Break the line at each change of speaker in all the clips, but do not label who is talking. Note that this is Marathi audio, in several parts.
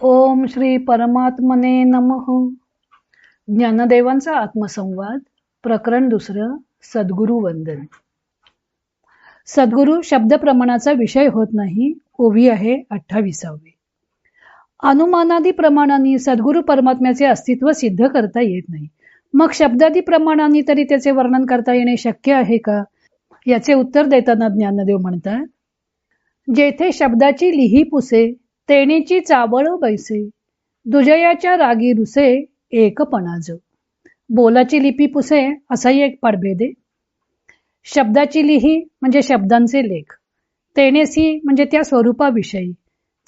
ओम श्री परमात्मने नमः. ज्ञानदेवांचा आत्मसंवाद प्रकरण 2. सद्गुरु वंदन. सद्गुरु शब्द प्रमाणाचा विषय होत नाही. ओवी आहे 28वी. अनुमानादी प्रमाणांनी सद्गुरु परमात्म्याचे अस्तित्व सिद्ध करता येत नाही. मग शब्दादी प्रमाणांनी तरी त्याचे वर्णन करता येणे शक्य आहे का? याचे उत्तर देताना ज्ञानदेव म्हणतात, जेथे शब्दाची लिही पुसे तेणेची चावळ बैसे, दुजयाच्या रागी रुसे एकपणाज. बोलाची लिपी पुसे असाही एक पाडभेद आहे. शब्दाची लिही म्हणजे शब्दांचे लेख, तेणेसी म्हणजे त्या स्वरूपाविषयी,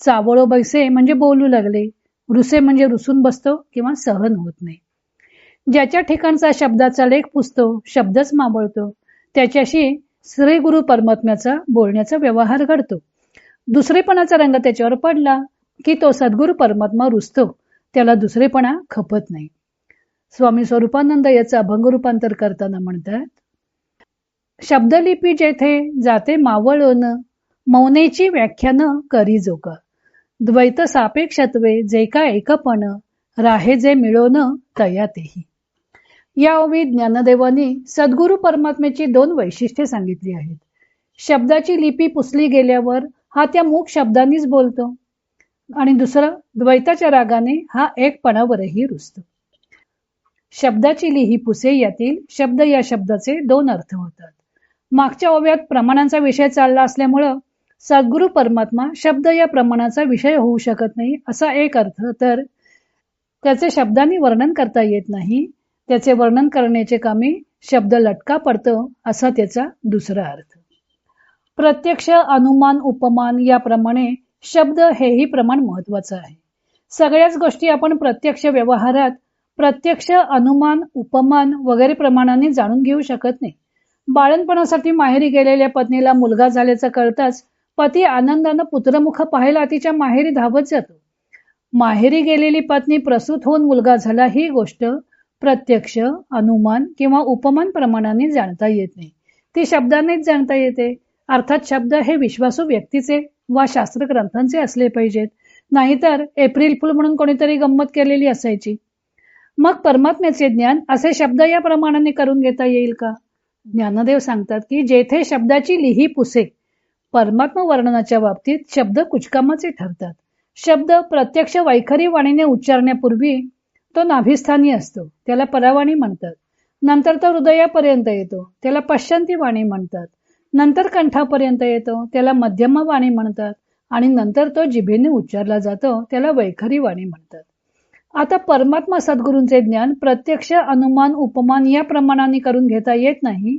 चावळो बैसे म्हणजे बोलू लागले, रुसे म्हणजे रुसून बसतो किंवा सहन होत नाही. ज्याच्या ठिकाणचा शब्दाचा लेख पुसतो, शब्दच मावळतो, त्याच्याशी श्री गुरु परमात्म्याचा बोलण्याचा व्यवहार घडतो. दुसरेपणाचा रंग त्याच्यावर पडला की तो सद्गुरु परमात्मा रुसतो, त्याला दुसरेपणा खपत नाही. स्वामी स्वरूपानंद याचं अभंग रूपांतर करताना म्हणतात, शब्दलिपी जेथे जाते मावळून, मौनेची व्याख्यान करी जोका, द्वैत सापेक्षत्वे जे का एकपण, राहे जे मिळोन तया तेही. या ओवी ज्ञानदेवांनी सद्गुरु परमात्म्याची 2 वैशिष्ट्ये सांगितली आहेत. शब्दाची लिपी पुसली गेल्यावर हा त्या मूक शब्दांनीच बोलतो, आणि दुसरं द्वैताच्या रागाने हा एकपणावरही रुसतो. शब्दाची लिही पुसे यातील शब्द या शब्दाचे 2 अर्थ होतात. मागच्या ओव्यात प्रमाणांचा विषय चालला असल्यामुळं सद्गुरु परमात्मा शब्द या प्रमाणाचा विषय होऊ शकत नाही असा एक अर्थ, तर त्याचे शब्दांनी वर्णन करता येत नाही, त्याचे वर्णन करण्याचे कामी शब्द लटका पडतो असा त्याचा दुसरा अर्थ. प्रत्यक्ष, अनुमान, उपमान याप्रमाणे शब्द हेही प्रमाण महत्वाचं आहे. सगळ्याच गोष्टी आपण प्रत्यक्ष व्यवहारात प्रत्यक्ष, अनुमान, उपमान वगैरे प्रमाणाने जाणून घेऊ शकत नाही. बाळणपणासाठी माहेरी गेलेल्या पत्नीला मुलगा झाल्याचं कळताच पती आनंदानं पुत्रमुख पाहायला तिच्या माहेरी धावत जातो. माहेरी गेलेली पत्नी प्रसूत होऊन मुलगा झाला ही गोष्ट प्रत्यक्ष, अनुमान किंवा उपमान प्रमाणाने जाणता येत नाही, ती शब्दानेच जाणता येते. अर्थात शब्द हे विश्वासू व्यक्तीचे वा शास्त्र ग्रंथांचे असले पाहिजेत, नाहीतर एप्रिल फुल म्हणून कोणीतरी गंमत केलेली असायची. मग परमात्म्याचे ज्ञान असे शब्द या प्रमाणाने करून घेता येईल का? ज्ञानदेव सांगतात की जेथे शब्दाची लिही पुसे, परमात्मा वर्णनाच्या बाबतीत शब्द कुचकामाचे ठरतात. शब्द प्रत्यक्ष वैखरी वाणीने उच्चारण्यापूर्वी तो नाभिस्थानी असतो, त्याला परावाणी म्हणतात. नंतर तो हृदयापर्यंत येतो, त्याला पश्चंती वाणी म्हणतात. नंतर कंठापर्यंत येतो, त्याला मध्यम वाणी म्हणतात. आणि नंतर तो जिभेने उच्चारला जातो, त्याला वैखरी वाणी म्हणतात. आता परमात्मा सद्गुरूंचे ज्ञान प्रत्यक्ष, अनुमान, उपमान या प्रमाणाने करून घेता येत नाही,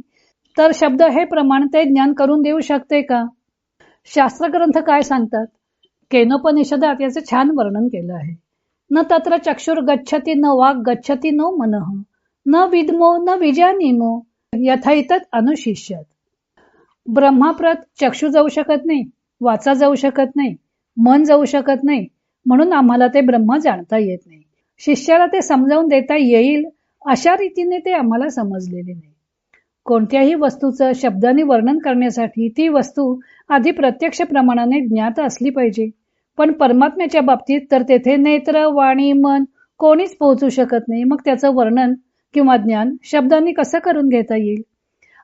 तर शब्द हे प्रमाण ते ज्ञान करून देऊ शकते का? शास्त्रग्रंथ काय सांगतात? केनोपनिषदात याचे छान वर्णन केलं आहे. न तत्र चक्षुर गच्छति न वाक् गच्छति नो मनः, न विद्मो न विजानीमो यथैतत् अनुशिष्यत. ब्रह्माप्रत चक्षु जाऊ शकत नाही, वाचा जाऊ शकत नाही, मन जाऊ शकत नाही, म्हणून आम्हाला ते ब्रह्म जाणता येत नाही. शिष्याला ते समजावून देता येईल अशा रीतीने ते आम्हाला समजलेले नाही. कोणत्याही वस्तूचं शब्दाने वर्णन करण्यासाठी ती वस्तू आधी प्रत्यक्ष प्रमाणाने ज्ञात असली पाहिजे. पण परमात्म्याच्या बाबतीत तर तेथे नेत्र, वाणी, मन कोणीच पोहोचू शकत नाही. मग त्याचं वर्णन किंवा ज्ञान शब्दांनी कसं करून घेता येईल?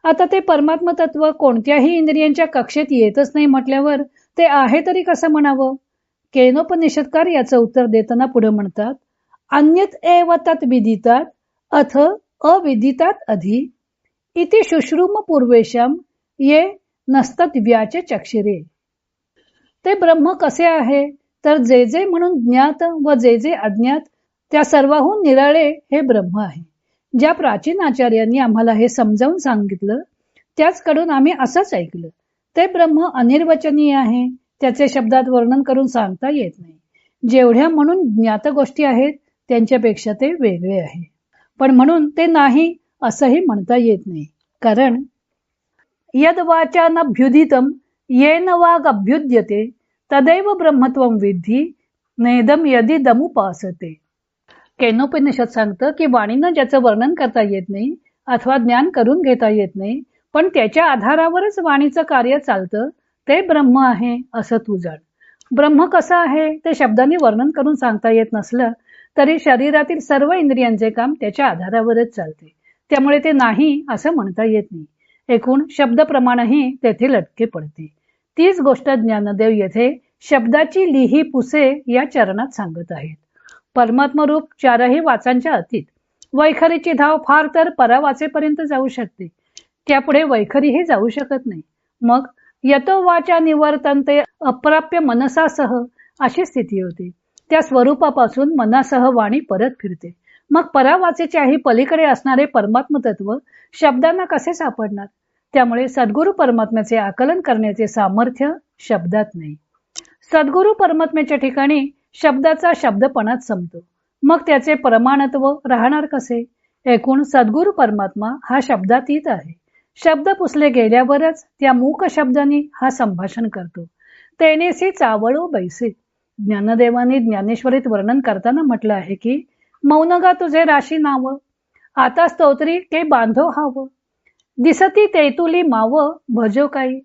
आता ते परमात्म तत्व कोणत्याही इंद्रियांच्या कक्षेत येतच नाही म्हटल्यावर ते आहे तरी कसं म्हणावं? केनोपनिषदकार याचं उत्तर देताना पुढे म्हणतात, अन्यत एव तत् विदितात अथ अविदितात अधि इति शुश्रूम पूर्वेशम ये नसतात व्याचे चक्षिरे. ते ब्रह्म कसे आहे? तर जे जे म्हणून ज्ञात व जे जे अज्ञात त्या सर्वाहून निराळे हे ब्रह्म आहे. ज्या प्राचीन आचार्यांनी आम्हाला हे समजावून सांगितलं त्याचकडून आम्ही असंच ऐकलं. ते ब्रह्म अनिर्वचनीय आहे, त्याचे शब्दात वर्णन करून सांगता येत नाही. जेवढ्या म्हणून ज्ञात गोष्टी आहेत त्यांच्यापेक्षा ते वेगळे आहे, पण म्हणून ते नाही असंही म्हणता येत नाही. कारण यद वाचानभ्युदितम येन वाग अभ्युद्यते तदैव ब्रह्मत्वं विद्धि नेदम यदिदमुपासते. केनोपनिषद सांगतं की वाणीनं ज्याचं वर्णन करता येत नाही अथवा ज्ञान करून घेता येत नाही, पण त्याच्या आधारावरच वाणीचं कार्य चालतं, ते ब्रह्म आहे असं तू जाण. ब्रह्म कसं आहे ते शब्दांनी वर्णन करून सांगता येत नसलं तरी शरीरातील सर्व इंद्रियांचे काम त्याच्या आधारावरच चालते. त्यामुळे ते नाही असं म्हणता येत नाही. एकूण शब्दप्रमाणही तेथे लटके पडते. तीच गोष्ट ज्ञानदेव येथे शब्दाची लिही पुसे या चरणात सांगत आहेत. परमात्मरूप चारही वाचांच्या अतीत. वैखरीची धाव फार तर परावाचेपर्यंत जाऊ शकते, त्यापुढे वैखरीही जाऊ शकत नाही. मग यतो वाचा निवर्तन्ते अप्राप्य मनसासह अशी स्थिती होती. त्या स्वरूपापासून मनासह वाणी परत फिरते. मग परावाचेच्याही पलीकडे असणारे परमात्म तत्व शब्दांना कसे सापडणार? त्यामुळे सद्गुरु परमात्म्याचे आकलन करण्याचे सामर्थ्य शब्दात नाही. सद्गुरु परमात्म्याच्या ठिकाणी शब्दाचा शब्दपणात संपतो. मग त्याचे प्रमाणत्व राहणार कसे? एकूण सद्गुरु परमात्मा हा शब्दातीत आहे. शब्द पुसले गेल्यावरच त्या मूक शब्दांनी हा संभाषण करतो. तेनेसी चावळो बैसे. ज्ञानदेवानी ज्ञानेश्वरीत वर्णन करताना म्हटलं आहे की मौनगा तुझे राशी नाव, आता स्तोत्री के बांधो हाव, दिसती तेतुली माव भजो काही.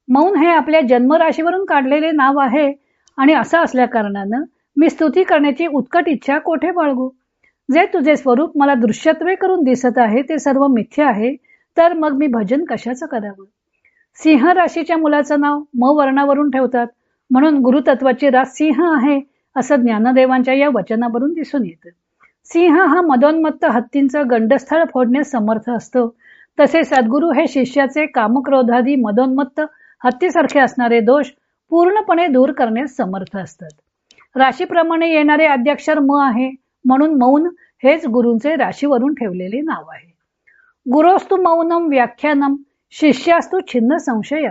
मौन हे आपल्या जन्मराशीवरून काढलेले नाव आहे आणि असं असल्या कारणानं मी स्तुती करण्याची उत्कट इच्छा कोठे बाळगू? जे तुझे स्वरूप मला दृश्यत्वे करून दिसत आहे ते सर्व मिथ्य आहे, तर मग मी भजन कशाचं करावं? सिंह राशीच्या मुलाचं नाव म वर्णावरून ठेवतात, म्हणून गुरुतत्वाची रास सिंह आहे असं ज्ञानदेवांच्या या वचनावरून दिसून येतं. सिंह हा मदोन्मत्त हत्तींचं गंडस्थळ फोडण्यास समर्थ असतो. तसे सद्गुरू हे शिष्याचे कामक्रोधादी मदोन्मत्त हत्तीसारखे असणारे दोष पूर्णपणे दूर करण्यास समर्थ असतात. राशीप्रमाणे येणारे आद्याक्षर म आहे, म्हणून मौन हेच गुरूंचे राशीवरून ठेवलेले नाव आहे. गुरोस्तु मौनम व्याख्यानम शिष्यास्तु छिन्न संशय.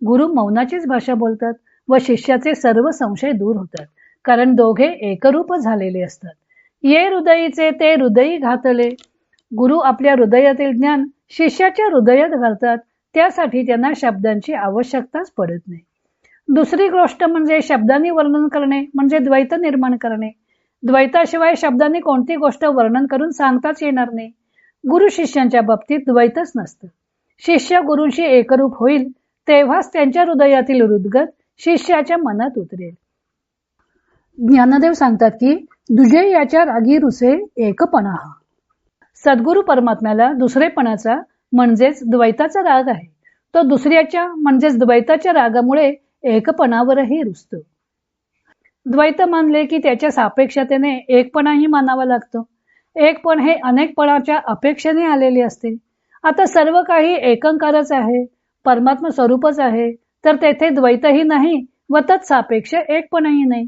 गुरु मौनाचीच भाषा बोलतात व शिष्याचे सर्व संशय दूर होतात, कारण दोघे एकरूप झालेले असतात. ये हृदयीचे ते हृदयी घातले. गुरु आपल्या हृदयातील ज्ञान शिष्याच्या हृदयात घालतात, त्यासाठी त्यांना शब्दांची आवश्यकताच पडत नाही. दुसरी गोष्ट म्हणजे शब्दांनी वर्णन करणे म्हणजे द्वैत निर्माण करणे. द्वैताशिवाय शब्दांनी कोणती गोष्ट वर्णन करून सांगताच येणार नाही. गुरु शिष्यांच्या बाबतीत द्वैतच नसतं. शिष्य गुरूंशी एकरूप होईल तेव्हाच त्यांच्या हृदयातील हृदगत शिष्याच्या मनात उतरेल. ज्ञानदेव सांगतात की दुजे याच्या रागी रुसे एकपणा. सद्गुरु परमात्म्याला दुसरेपणाचा म्हणजेच द्वैताचा राग आहे. तो दुसऱ्याच्या म्हणजेच द्वैताच्या रागामुळे एकपणावरही रुसतो. द्वैत मानले की त्याच्या सापेक्षतेने एकपणाही मानावा लागतो. एकपण हे अनेकपणाच्या अपेक्षेने आलेले असते. आता सर्व काही एकंकारच आहे, परमात्म स्वरूपच आहे, तर तेथे द्वैतही नाही व तत्सापेक्ष एकपणही नाही.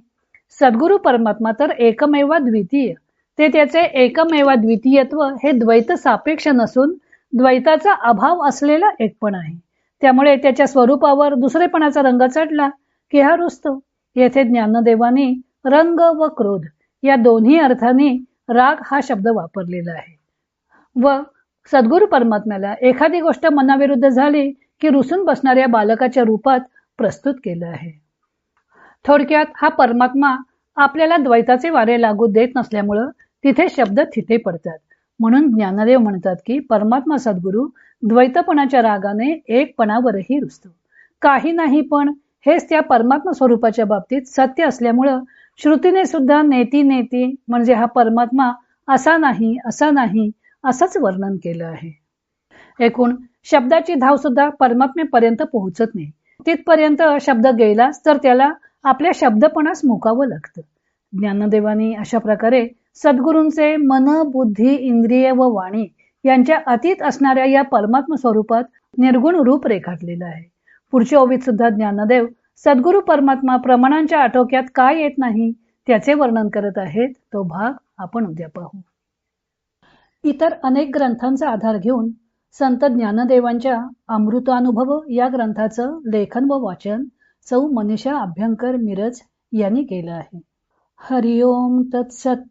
सद्गुरु परमात्मा तर एकमेवा द्वितीय. ते त्याचे एकमेवा द्वितीयत्व हे द्वैत सापेक्ष नसून द्वैताचा अभाव असलेला एकपण आहे. त्यामुळे त्याच्या स्वरूपावर दुसरेपणाचा रंग चढला की हा रुसतो. येथे ज्ञानदेवानी रंग व क्रोध या दोन्ही अर्थाने राग हा शब्द वापरलेला आहे. व सद्गुरु परमात्म्याला एखादी गोष्ट मनाविरुद्ध झाली की रुसून बसणाऱ्या बालकाच्या रूपात प्रस्तुत केलं आहे. थोडक्यात हा परमात्मा आपल्याला द्वैताचे वारे लागू देत नसल्यामुळं तिथे शब्द थिटे पडतात. म्हणून ज्ञानदेव म्हणतात की परमात्मा सद्गुरू द्वैतपणाच्या रागाने एकपणावरही रुसतो. काही नाही पण हेच त्या परमात्मा स्वरूपाच्या बाबतीत सत्य असल्यामुळं श्रुतीने सुद्धा नेती नेती म्हणजे हा परमात्मा असा नाही असा नाही असंच वर्णन केलं आहे. एकूण शब्दाची धाव सुद्धा परमात्मेपर्यंत पोहोचत नाही. तिथपर्यंत शब्द गेलाच तर त्याला आपल्या शब्दपणास मुकावं लागतं. ज्ञानदेवानी अशा प्रकारे सद्गुरूंचे मन बुद्धी इंद्रिय व वाणी यांच्या अतीत असणाऱ्या या परमात्म स्वरूपात निर्गुण रूप रेखाटलेलं आहे. पुढच्या ओवीत सुद्धा ज्ञानदेव सद्गुरू परमात्मा प्रमाणांच्या आटोक्यात काय येत नाही त्याचे वर्णन करत आहेत. तो भाग आपण उद्या पाहू. इतर अनेक ग्रंथांचा आधार घेऊन संत ज्ञानदेवांच्या अमृतानुभव या ग्रंथाचं लेखन व वाचन सौ मनीषा अभ्यंकर मिरज यांनी केलं आहे. हरिओम तत्सत.